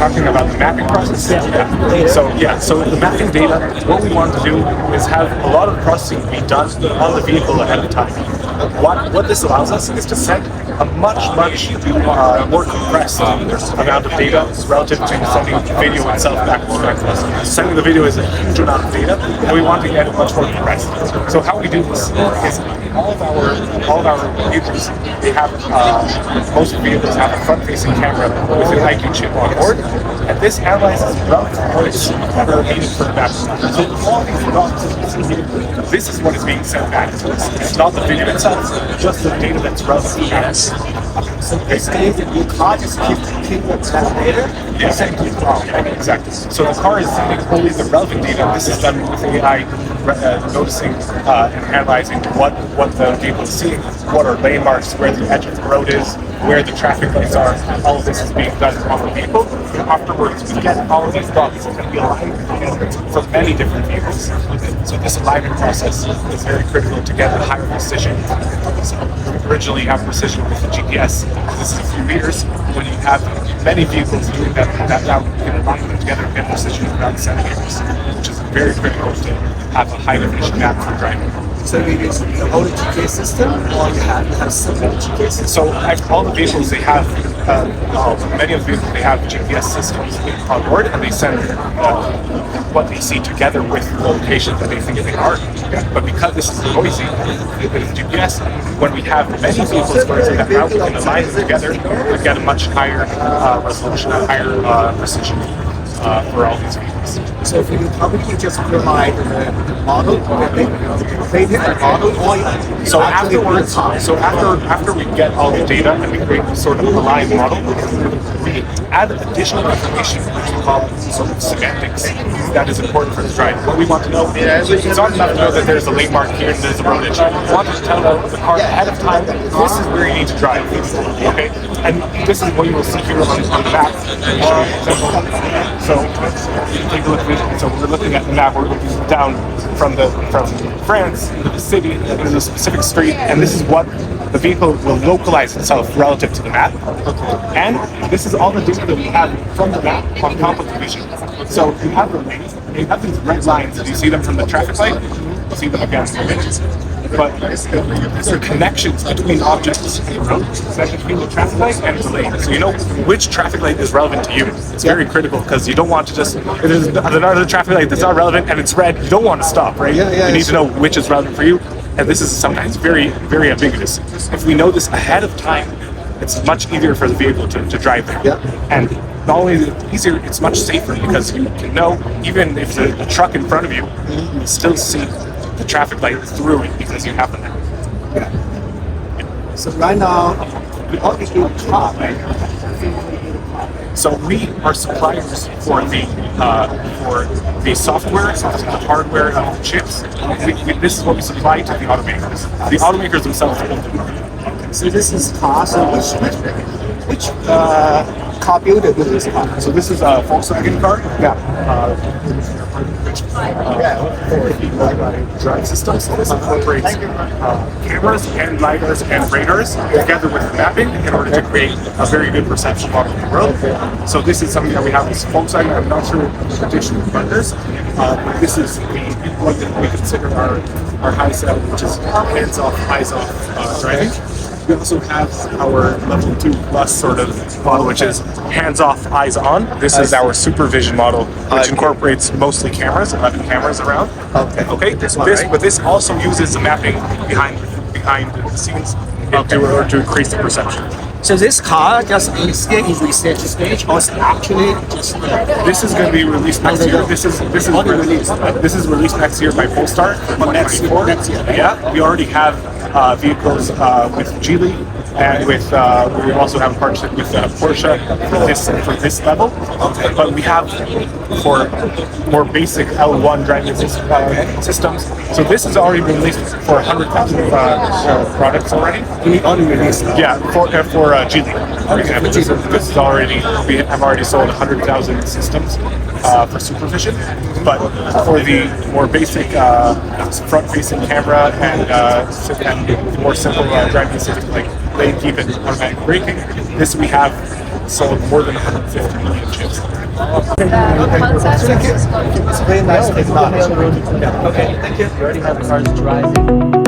talking about the mapping process? Yeah. So the mapping data, what we want to do is have a lot of processing be done on the vehicle ahead of time. What this allows us is to send a much more compressed amount of data relative to sending the video itself back to us. Sending the video is a huge amount of data, and we want to get it much more compressed. So how we do this is all of our vehicles, they have most vehicles have a front-facing camera with an IQ chip on board, and this analyzes relative points that are needed for the map. So all these dots, this is what is being sent back to us. It's not the video itself, it's just the data that's relevant to the map. So basically, you can't just keep that data. Yeah, exactly. So the car is sending only the relevant data. This is done with AI noticing and analyzing what the vehicle is seeing, what are lane marks, where the edge of the road is, where the traffic lights are. All of this is being done on the vehicle. And afterwards, we get all of these dots that be aligned together for many different vehicles. So this alignment process is very critical to get a higher precision. So originally, you have precision with the GPS. This is a few meters. When you have many vehicles doing that now you can align them together and get precision around centimeters, which is very critical to have a high definition map for driving. So you use the older GPS system, or you have separate GPS system? So all the vehicles, they have, many of the vehicles, they have GPS systems on board, and they send what they see together with the location that they think they are. But because this is noisy, with GPS, when we have many vehicles going through that route, we can align them together and get a much higher resolution, a higher precision for all these vehicles. So if you probably just provide the model, they did the model, or so afterwards, after we get all the data and we create this sort of aligned model, we add additional information which we call sort of semantics that is important for the drive. What we want to know is it's not enough to know that there's a lane mark here and there's a road edge. We want to tell the car ahead of time, this is where you need to drive. Okay? And this is what you will see here on the map. So take a look at it. So we're looking at the map. We're looking down from France into the city, into the specific street, and this is what the vehicle will localize itself relative to the map. And this is all the data that we have from the map on top of the vision. So you have the lanes, you have these red lines. Do you see them from the traffic light? You see them against the images. But there are connections between objects in the road, between the traffic light and the lane. So you know which traffic light is relevant to you. It's very critical because you don't want to just, if there's another traffic light that's not relevant and it's red, you don't want to stop, right? You need to know which is relevant for you. And this is sometimes very ambiguous. If we know this ahead of time, it's much easier for the vehicle to drive there. And not only is it easier, it's much safer because you can know, even if there's a truck in front of you, you can still see the traffic light through it because you have the map. So right now, we already do a car, right? So we are suppliers for the software, the hardware, and the chips. This is what we supply to the automakers. The automakers themselves build them. So this is car. So which car builder built this car? So this is a Volkswagen car. For the Mobileye drive system. So this incorporates cameras and lidars and radars together with mapping in order to create a very good perception of the road. So this is something that we have with Volkswagen. I'm not sure which additional partners, but this is what we consider our high sell, which is hands-off, eyes-off driving. We also have our level 2 plus sort of model, which is hands-off, eyes-on. This is our supervision model, which incorporates mostly cameras, 11 cameras around. Okay. But this also uses the mapping behind the scenes to increase the perception. So this car just is still in research stage, or actually just this is going to be released next year. This is released next year by Polestar. Next year. Yeah, we already have vehicles with Geely, and with we also have a partnership with Porsche for this level. But we have for more basic L1 driving systems. So this has already been released for 100,000 products already. we already released. Yeah, for Geely, for example, this is already, we have already sold 100,000 systems for supervision, but for the more basic front-facing camera and more simple driving system like lane keep and automatic braking, this we have sold more than 150 million chips. It's very nice technology. Okay, thank you. You already have the cars rising.